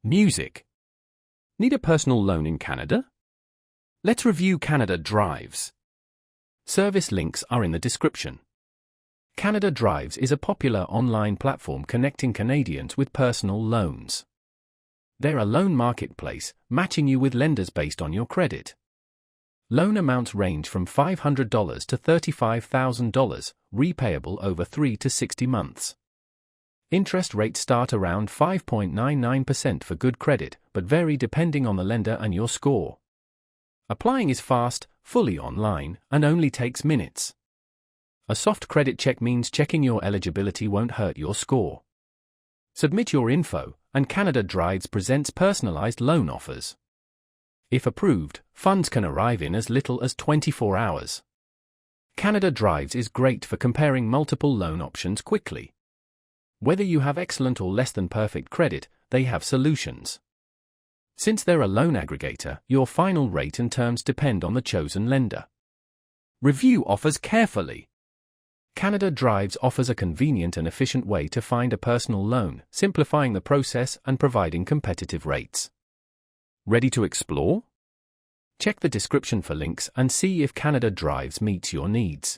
Music. Need a personal loan in Canada? Let's review Canada Drives. Service links are in the description. Canada Drives is a popular online platform connecting Canadians with personal loans. They're a loan marketplace, matching you with lenders based on your credit. Loan amounts range from $500 to $35,000, repayable over 3 to 60 months. Interest rates start around 5.99% for good credit, but vary depending on the lender and your score. Applying is fast, fully online, and only takes minutes. A soft credit check means checking your eligibility won't hurt your score. Submit your info, and Canada Drives presents personalized loan offers. If approved, funds can arrive in as little as 24 hours. Canada Drives is great for comparing multiple loan options quickly. Whether you have excellent or less than perfect credit, they have solutions. Since they're a loan aggregator, your final rate and terms depend on the chosen lender. Review offers carefully. Canada Drives offers a convenient and efficient way to find a personal loan, simplifying the process and providing competitive rates. Ready to explore? Check the description for links and see if Canada Drives meets your needs.